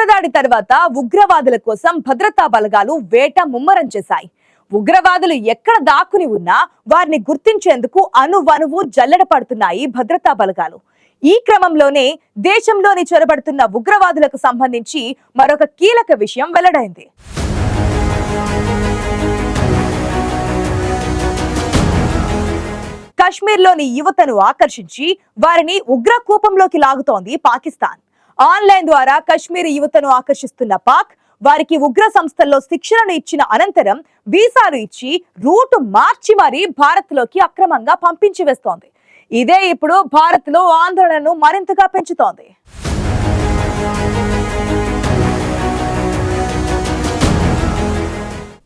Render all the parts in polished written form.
ఉగ్రదాడి తర్వాత ఉగ్రవాదుల కోసం భద్రతా బలగాలు వేట ముమ్మరం చేశాయి. ఉగ్రవాదులు ఎక్కడ దాక్కుని ఉన్నా వారిని గుర్తించేందుకు అనువనువు జల్లెడ పడుతున్నాయి భద్రతా బలగాలు. ఈ క్రమంలోనే దేశంలోని చొరబడుతున్న ఉగ్రవాదులకు సంబంధించి మరొక కీలక విషయం వెల్లడైంది. కశ్మీర్లోని యువతను ఆకర్షించి వారిని ఉగ్ర కూపంలోకి లాగుతోంది పాకిస్తాన్. ఆన్లైన్ ద్వారా కశ్మీరీ యువతను ఆకర్షిస్తున్న పాక్ వారికి ఉగ్ర సంస్థల్లో శిక్షణను ఇచ్చిన అనంతరం వీసాలు ఇచ్చి రూటు మార్చి మరీ భారత్ లోకి అక్రమంగా పంపించి వేస్తోంది. ఇదే ఇప్పుడు భారత్ లో ఆందోళనను మరింతగా పెంచుతోంది.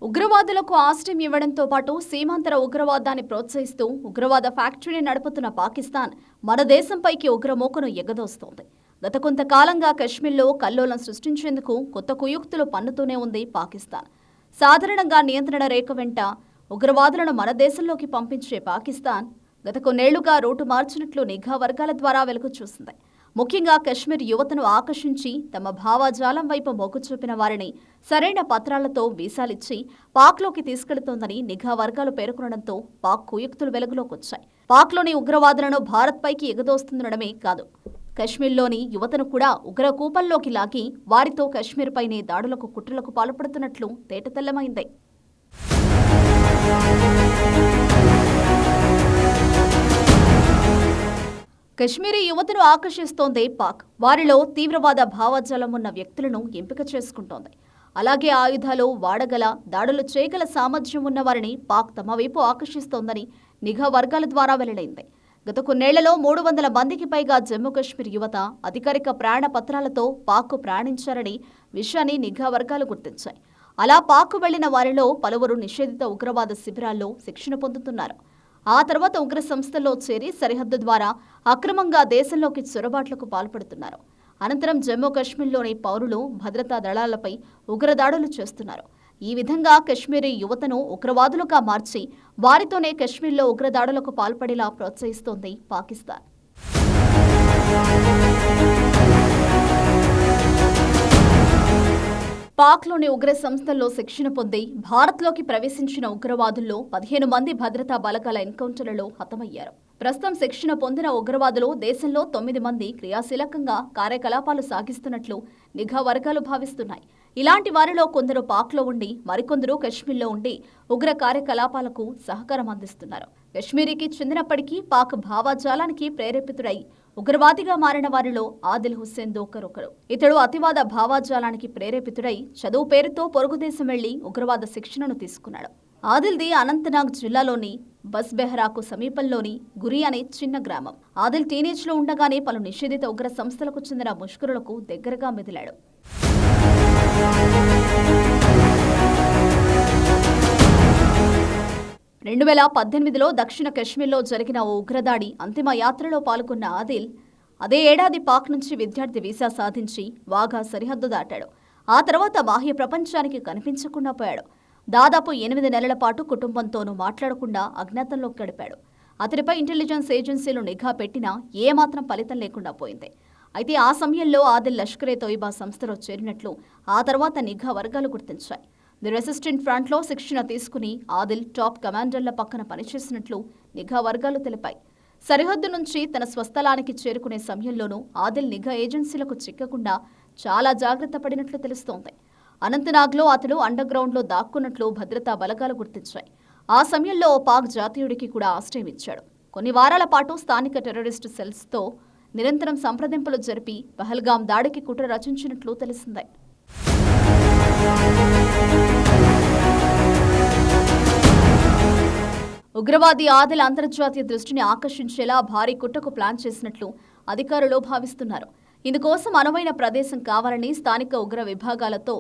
ఉగ్రవాదులకు ఆశ్రయం ఇవ్వడంతో పాటు సీమాంతర ఉగ్రవాదాన్ని ప్రోత్సహిస్తూ ఉగ్రవాద ఫ్యాక్టరీని నడుపుతున్న పాకిస్తాన్ మన దేశంపైకి ఉగ్రమోకను ఎగదోస్తోంది. గత కొంతకాలంగా కశ్మీర్లో కల్లోలం సృష్టించేందుకు కొత్త కుయుక్తులు పన్నుతూనే ఉంది పాకిస్తాన్. సాధారణంగా నియంత్రణ రేఖ వెంట ఉగ్రవాదులను మన దేశంలోకి పంపించే పాకిస్తాన్ గత కొన్నేళ్లుగా రూటు మార్చినట్లు నిఘా వర్గాల ద్వారా వెలుగు చూసింది. ముఖ్యంగా కశ్మీర్ యువతను ఆకర్షించి తమ భావజాలం వైపు మొగ్గు చూపిన వారిని సరైన పత్రాలతో వీసాలిచ్చి పాక్లోకి తీసుకెడుతోందని నిఘా వర్గాలు పేర్కొనడంతో పాక్ కుయుక్తులు వెలుగులోకొచ్చాయి. పాక్లోని ఉగ్రవాదులను భారత్ పైకి ఎగదోస్తుండడమే కాదు, కశ్మీర్లోని యువతను కూడా ఉగ్ర కూపంలోకి లాగి వారితో కశ్మీర్ పైనే దాడులకు కుట్రలకు పాల్పడుతున్నట్లు తేటతెల్లమైంది. కశ్మీరీ యువతను ఆకర్షిస్తోంది పాక్. వారిలో తీవ్రవాద భావజాలం ఉన్న వ్యక్తులను ఎంపిక చేసుకుంటోంది. అలాగే ఆయుధాలు వాడగల, దాడులు చేయగల సామర్థ్యం ఉన్న వారిని పాక్ తమ వైపు ఆకర్షిస్తోందని నిఘా వర్గాల ద్వారా వెల్లడైంది. గత కొన్నేళ్లలో 300 మందికి పైగా జమ్మూ కశ్మీర్ యువత అధికారిక ప్రయాణ పత్రాలతో పాక్కు ప్రయాణించారని విషయాన్ని నిఘా వర్గాలు గుర్తించాయి. అలా పాక్కు వెళ్లిన వారిలో పలువురు నిషేధిత ఉగ్రవాద శిబిరాల్లో శిక్షణ పొందుతున్నారు. ఆ తర్వాత ఉగ్ర సంస్థల్లో చేరి సరిహద్దు ద్వారా అక్రమంగా దేశంలోకి చొరబాట్లకు పాల్పడుతున్నారు. అనంతరం జమ్మూ కశ్మీర్లోని పౌరులు భద్రతా దళాలపై ఉగ్రదాడులు చేస్తున్నారు. ఈ విధంగా కశ్మీరీ యువతను ఉగ్రవాదులుగా మార్చి వారితోనే కశ్మీర్లో ఉగ్రదాడులకు పాల్పడేలా ప్రోత్సహిస్తోంది పాకిస్తాన్. పాక్లోని ఉగ్ర సంస్థల్లో శిక్షణ పొంది భారత్లోకి ప్రవేశించిన ఉగ్రవాదుల్లో 15 మంది భద్రతా బలగాల ఎన్కౌంటర్లలో హతమయ్యారు. ప్రస్తుతం శిక్షణ పొందిన ఉగ్రవాదులు దేశంలో 9 మంది క్రియాశీలకంగా కార్యకలాపాలు సాగిస్తున్నట్లు నిఘా వర్గాలు భావిస్తున్నాయి. ఇలాంటి వారిలో కొందరు పాక్లో ఉండి మరికొందరు కశ్మీర్లో ఉండి ఉగ్ర కార్యకలాపాలకు సహకారం అందిస్తున్నారు. కశ్మీరీకి చెందినప్పటికీ పాక్ భావజాలానికి ప్రేరేపితుడై ఉగ్రవాదిగా మారిన వారిలో ఆదిల్ హుస్సేన్ దోకరొకరు. ఇతడు అతివాద భావజాలానికి ప్రేరేపితుడై చదువు పేరుతో పొరుగుదేశం వెళ్లి ఉగ్రవాద శిక్షణను తీసుకున్నాడు. ఆదిల్ది అనంతనాగ్ జిల్లాలోని బస్బెహరాకు సమీపంలోని గురి అనే చిన్న గ్రామం. ఆదిల్ టీనేజ్ లో ఉండగానే పలు నిషేధిత ఉగ్ర సంస్థలకు చెందిన ముష్కరులకు దగ్గరగా మెదిలాడు. 2018లో దక్షిణ కశ్మీర్లో జరిగిన ఓ ఉగ్రదాడి అంతిమ యాత్రలో పాల్గొన్న ఆదిల్ అదే ఏడాది పాక్ నుంచి విద్యార్థి వీసా సాధించి వాఘా సరిహద్దు దాటాడు. ఆ తర్వాత బాహ్య ప్రపంచానికి కనిపించకుండా పోయాడు. దాదాపు 8 నెలల పాటు కుటుంబంతోనూ మాట్లాడకుండా అజ్ఞాతంలో గడిపాడు. అతడిపై ఇంటెలిజెన్స్ ఏజెన్సీలు నిఘా పెట్టినా ఏమాత్రం ఫలితం లేకుండా పోయింది. అయితే ఆ సమయంలో ఆదిల్ లష్కరే తోయిబా సంస్థలో చేరినట్లు ఆ తర్వాత నిఘా వర్గాలు గుర్తించాయి. ది రెసిస్టెంట్ ఫ్రంట్లో శిక్షణ తీసుకుని ఆదిల్ టాప్ కమాండర్ల పక్కన పనిచేసినట్లు నిఘా వర్గాలు తెలిపాయి. సరిహద్దు నుంచి తన స్వస్థలానికి చేరుకునే సమయంలోనూ ఆదిల్ నిఘా ఏజెన్సీలకు చిక్కకుండా చాలా జాగ్రత్త పడినట్లు తెలుస్తోంది. అనంతనాగ్లో అతడు అండర్ గ్రౌండ్లో దాక్కున్నట్లు భద్రతా బలగాలు గుర్తించాయి. ఆ సమయంలో ఓ పాక్ జాతీయుడికి కూడా ఆశ్రయం ఇచ్చాడు. కొన్ని వారాల పాటు స్థానిక టెర్రరిస్టు సెల్స్తో నిరంతరం సంప్రదింపులు జరిపి పహల్గాం దాడికి కుట్ర రచించినట్లు తెలిసింది. ఉగ్రవాది ఆదిల్ అంతర్జాతీయ దృష్టిని ఆకర్షించేలా భారీ కుట్రకు ప్లాన్ చేసినట్లు అధికారులు భావిస్తున్నారు. ఇందుకోసం అనువైన ప్రదేశం కావాలని స్థానిక ఉగ్ర విభాగాలతో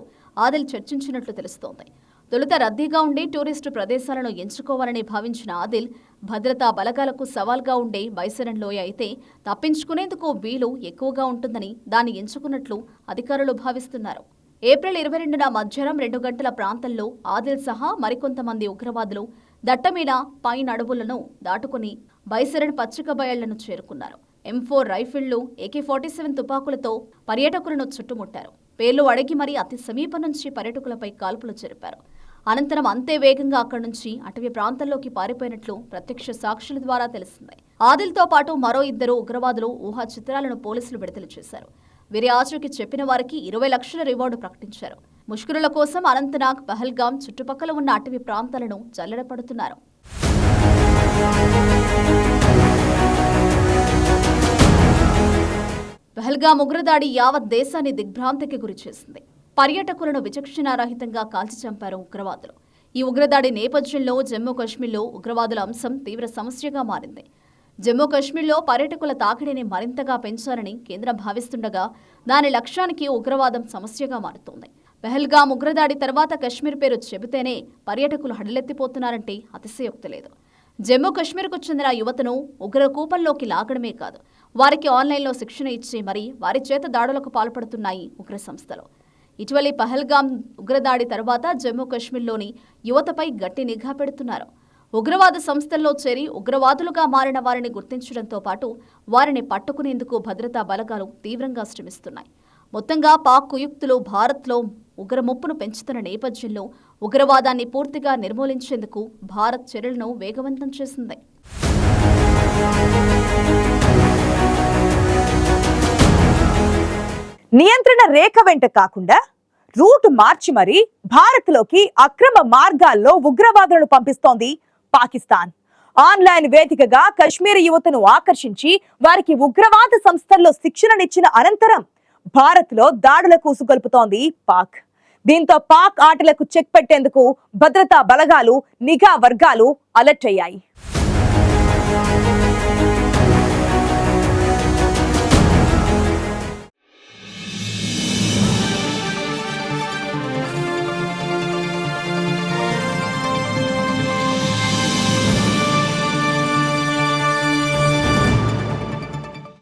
ఆదిల్ చర్చించినట్లు తెలుస్తోంది. తొలుత రద్దీగా ఉండే టూరిస్టు ప్రదేశాలను ఎంచుకోవాలని భావించిన ఆదిల్ భద్రతా బలగాలకు సవాల్గా ఉండే బైసరన్ లోయ అయితే తప్పించుకునేందుకు వీలు ఎక్కువగా ఉంటుందని దాన్ని ఎంచుకున్నట్లు అధికారులు భావిస్తున్నారు. ఏప్రిల్ 22న మధ్యాహ్నం 2 గంటల ప్రాంతంలో ఆదిల్ సహా మరికొంతమంది ఉగ్రవాదులు దట్టమైన పైన్ అడవులను దాటుకుని బైసరన్ పచ్చిక బయళ్లను చేరుకున్నారు. M4 రైఫిళ్లు, AK-47 తుపాకులతో పర్యాటకులను చుట్టుముట్టారు. పేర్లు అడిగి మరీ అతి సమీపం నుంచి పర్యాటకులపై కాల్పులు జరిపారు. అనంతరం అంతే వేగంగా అక్కడి నుంచి అటవీ ప్రాంతంలోకి పారిపోయినట్లు ప్రత్యక్ష సాక్షుల ద్వారా తెలిసింది. ఆదిల్తో పాటు మరో 2 ఉగ్రవాదులు ఊహా చిత్రాలను పోలీసులు విడుదల చేశారు. వీరి ఆచూకీ చెప్పిన వారికి 20 లక్షల రివార్డు ప్రకటించారు. ముష్కరుల కోసం అనంతనాగ్, పహల్గాం చుట్టుపక్కల ఉన్న అటవీ ప్రాంతాలను జల్లెడపడుతున్నారు. పహల్గాం ఉగ్రదాడి యావత్ దేశాన్ని దిగ్భ్రాంతికి గురిచేసింది. పర్యాటకులను విచక్షణారహితంగా కాల్చి చంపారు ఉగ్రవాదులు. ఈ ఉగ్రదాడి నేపథ్యంలో జమ్మూ కశ్మీర్లో ఉగ్రవాదుల అంశం తీవ్ర సమస్యగా మారింది. జమ్మూ కశ్మీర్లో పర్యాటకుల తాకిడిని మరింతగా పెంచాలని కేంద్రం భావిస్తుండగా దాని లక్ష్యానికి ఉగ్రవాదం సమస్యగా మారుతోంది. పహల్గాం ఉగ్రదాడి తర్వాత కశ్మీర్ పేరు చెబితేనే పర్యాటకులు హడలెత్తిపోతున్నారంటే అతిశయోక్తి లేదు. జమ్మూ కశ్మీర్కు చెందిన యువతను ఉగ్రకూపంలోకి లాగడమే కాదు, వారికి ఆన్లైన్లో శిక్షణ ఇచ్చి మరీ వారి చేత దాడులకు పాల్పడుతున్నాయి ఉగ్ర సంస్థలు. ఇటీవలి పహల్గాం ఉగ్రదాడి తర్వాత జమ్మూ కశ్మీర్లోని యువతపై గట్టి నిఘా పెడుతున్నారు. ఉగ్రవాద సంస్థల్లో చేరి ఉగ్రవాదులుగా మారిన వారిని గుర్తించడంతో పాటు వారిని పట్టుకునేందుకు భద్రతా బలగాలు తీవ్రంగా శ్రమిస్తున్నాయి. మొత్తంగా పాక్ కుయుక్తులు భారత్లో ఉగ్ర ముప్పును పెంచుతున్న నేపథ్యంలో ఉగ్రవాదాన్ని పూర్తిగా నిర్మూలించేందుకు భారత్ చర్యలను వేగవంతం చేసింది. నియంత్రణ రేఖ వెంట కాకుండా రూట్ మార్చి మరీ భారత్లోకి అక్రమ మార్గాల్లో ఉగ్రవాదులను పంపిస్తోంది పాకిస్తాన్. ఆన్లైన్ వేదికగా కశ్మీరీ యువతను ఆకర్షించి వారికి ఉగ్రవాద సంస్థల్లో శిక్షణనిచ్చిన అనంతరం భారత్లో దాడులకు ఉసుగొల్పుతోంది పాక్. దీంతో పాక్ ఆటలకు చెక్ పెట్టేందుకు భద్రతా బలగాలు, నిఘా వర్గాలు అలర్ట్ అయ్యాయి.